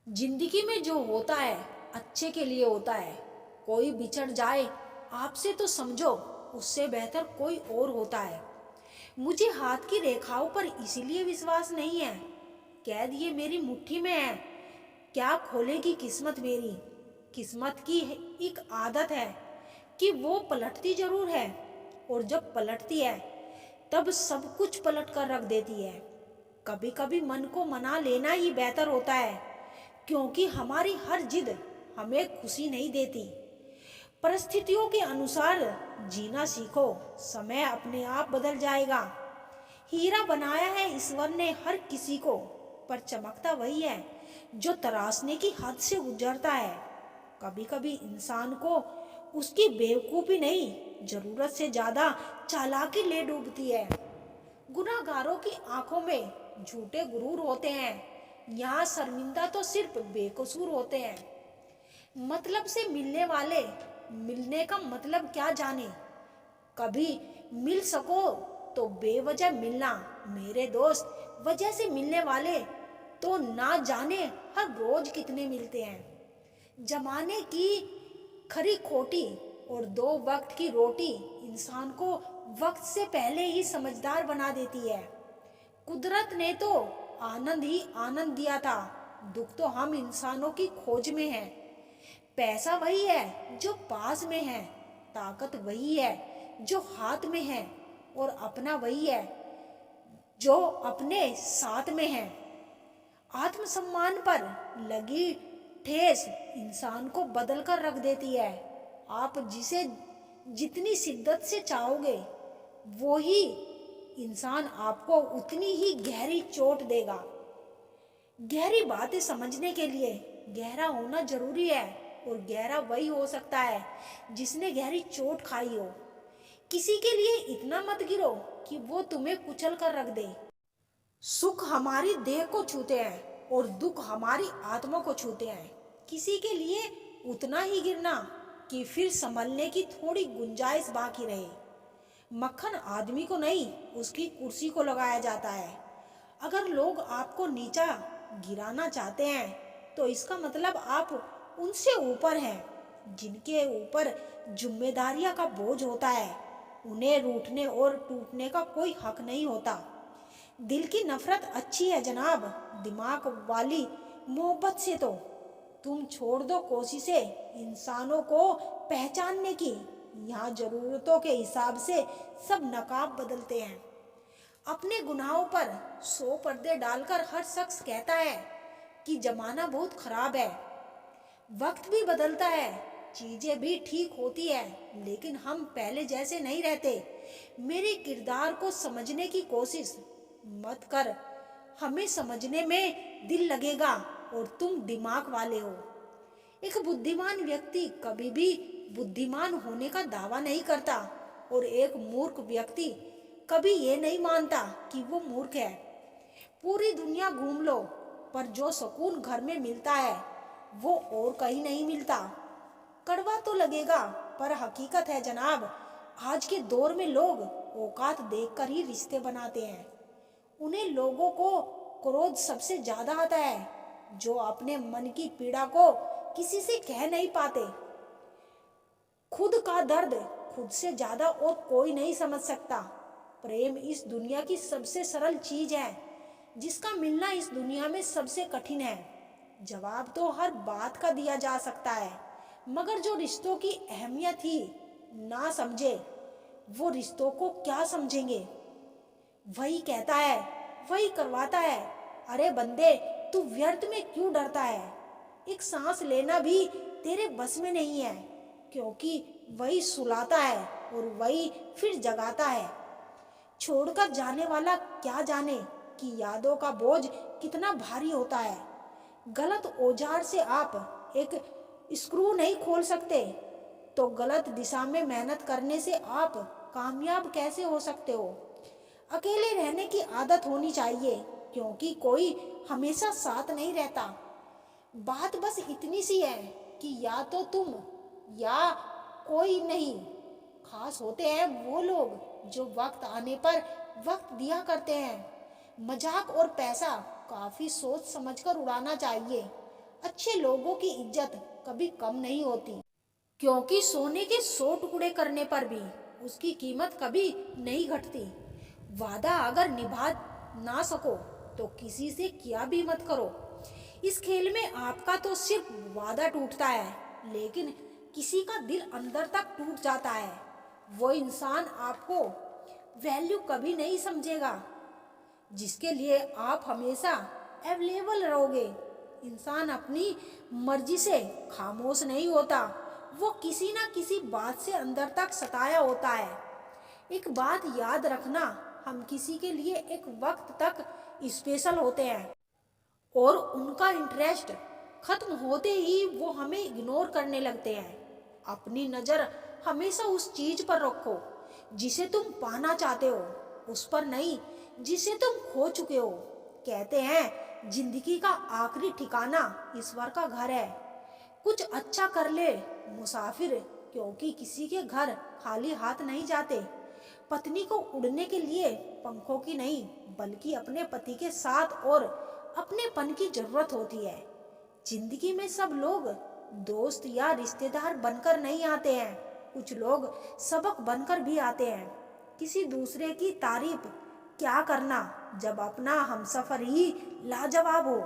जिंदगी में जो होता है अच्छे के लिए होता है। कोई बिछड़ जाए आपसे तो समझो उससे बेहतर कोई और होता है। मुझे हाथ की रेखाओं पर इसीलिए विश्वास नहीं है। कैद ये मेरी मुट्ठी में है। क्या खोलेगी किस्मत मेरी। किस्मत की एक आदत है कि वो पलटती जरूर है, और जब पलटती है तब सब कुछ पलट कर रख देती है। कभी कभी मन को मना लेना ही बेहतर होता है, क्योंकि हमारी हर जिद हमें खुशी नहीं देती। परिस्थितियों के अनुसार जीना सीखो, समय अपने आप बदल जाएगा। हीरा बनाया है ईश्वर ने हर किसी को, पर चमकता वही है जो तराशने की हद से गुजरता है। कभी कभी इंसान को उसकी बेवकूफ़ी नहीं, जरूरत से ज़्यादा चालाकी ले डूबती है। गुनाहगारों की आंखों में झूठे गुरूर होते हैं। यहाँ शर्मिंदा तो सिर्फ बेकसूर होते हैं। मतलब से मिलने वाले मिलने का मतलब क्या जाने। कभी मिल सको तो बेवजह मिलना मेरे दोस्त, वजह से मिलने वाले तो ना जाने हर रोज कितने मिलते हैं। जमाने की खरी खोटी और दो वक्त की रोटी इंसान को वक्त से पहले ही समझदार बना देती है। कुदरत ने तो आनंद ही आनंद दिया था, दुख तो हम इंसानों की खोज में है। पैसा वही है जो पास में है, ताकत वही है जो हाथ में है, और अपना वही है जो अपने साथ में है। आत्मसम्मान पर लगी ठेस इंसान को बदल कर रख देती है। आप जिसे जितनी शिद्दत से चाहोगे वो ही इंसान आपको उतनी ही गहरी चोट देगा। गहरी बातें समझने के लिए गहरा होना जरूरी है, और गहरा वही हो सकता है जिसने गहरी चोट खाई हो। किसी के लिए इतना मत गिरो कि वो तुम्हें कुचल कर रख दे। सुख हमारी देह को छूते हैं और दुख हमारी आत्मा को छूते हैं। किसी के लिए उतना ही गिरना कि फिर संभलने की थोड़ी गुंजाइश बाकी रहे। मक्खन आदमी को नहीं, उसकी कुर्सी को लगाया जाता है। अगर लोग आपको नीचा गिराना चाहते हैं तो इसका मतलब आप उनसे ऊपर हैं। जिनके ऊपर जिम्मेदारियां का बोझ होता है उन्हें रूठने और टूटने का कोई हक नहीं होता। दिल की नफरत अच्छी है जनाब, दिमाग वाली मोहब्बत से तो तुम छोड़ दो कोशिशें इंसानों को पहचानने की। यहाँ जरूरतों के हिसाब से सब नकाब बदलते हैं। अपने गुनाहों पर 100 पर्दे डालकर हर शख्स कहता है कि जमाना बहुत खराब है। वक्त भी बदलता है, चीजें भी ठीक होती है, लेकिन हम पहले जैसे नहीं रहते। मेरे किरदार को समझने की कोशिश मत कर, हमें समझने में दिल लगेगा और तुम दिमाग वाले हो। एक बुद्धिमान व्यक्ति कभी भी बुद्धिमान होने का दावा नहीं करता, और एक मूर्ख व्यक्ति कभी ये नहीं मानता कि वो मूर्ख है। पूरी दुनिया घूम लो, पर जो सुकून घर में मिलता है वो और कहीं नहीं मिलता। कड़वा तो लगेगा पर हकीकत है जनाब। आज के दौर में लोग औकात देखकर ही रिश्ते बनाते हैं। उन्हें लोगों को क्रोध सबसे ज्यादा आता है जो अपने मन की पीड़ा को किसी से कह नहीं पाते। खुद का दर्द खुद से ज्यादा और कोई नहीं समझ सकता। प्रेम इस दुनिया की सबसे सरल चीज है, जिसका मिलना इस दुनिया में सबसे कठिन है। जवाब तो हर बात का दिया जा सकता है, मगर जो रिश्तों की अहमियत ही ना समझे वो रिश्तों को क्या समझेंगे। वही कहता है, वही करवाता है। अरे बंदे, तू व्यर्थ में क्यों डरता है। एक सांस लेना भी तेरे बस में नहीं है, क्योंकि वही सुलाता है और वही फिर जगाता है। छोड़कर जाने वाला क्या जाने कि यादों का बोझ कितना भारी होता है। गलत औजार से आप एक स्क्रू नहीं खोल सकते, तो गलत दिशा में मेहनत करने से आप कामयाब कैसे हो सकते हो। अकेले रहने की आदत होनी चाहिए, क्योंकि कोई हमेशा साथ नहीं रहता। बात बस इतनी सी है कि या तो तुम या कोई नहीं। खास होते हैं वो लोग जो वक्त आने पर वक्त दिया करते हैं। मजाक और पैसा काफी सोच समझकर उड़ाना चाहिए। अच्छे लोगों की इज्जत कभी कम नहीं होती, क्योंकि सोने के 100 टुकड़े करने पर भी उसकी कीमत कभी नहीं घटती। वादा अगर निभा ना सको तो किसी से किया भी मत करो। इस खेल में आपका तो सिर्फ वादा टूटता है, लेकिन किसी का दिल अंदर तक टूट जाता है। वो इंसान आपको वैल्यू कभी नहीं समझेगा जिसके लिए आप हमेशा अवेलेबल रहोगे। इंसान अपनी मर्जी से खामोश नहीं होता, वो किसी ना किसी बात से अंदर तक सताया होता है। एक बात याद रखना, हम किसी के लिए एक वक्त तक स्पेशल होते हैं और उनका इंटरेस्ट खत्म होते ही वो हमें इग्नोर करने लगते हैं। अपनी नज़र हमेशा उस चीज पर रखो जिसे तुम पाना चाहते हो, उस पर नहीं जिसे तुम खो चुके हो। कहते हैं जिंदगी का आखिरी ठिकाना ईश्वर का घर है। कुछ अच्छा कर ले मुसाफिर, क्योंकि किसी के घर खाली हाथ नहीं जाते। पत्नी को उड़ने के लिए पंखों की नहीं, बल्कि अपने पति के साथ और अपनेपन की जरूरत होती है। जिंदगी में सब लोग दोस्त या रिश्तेदार बनकर नहीं आते हैं, कुछ लोग सबक बनकर भी आते हैं। किसी दूसरे की तारीफ क्या करना जब अपना हमसफर ही लाजवाब हो।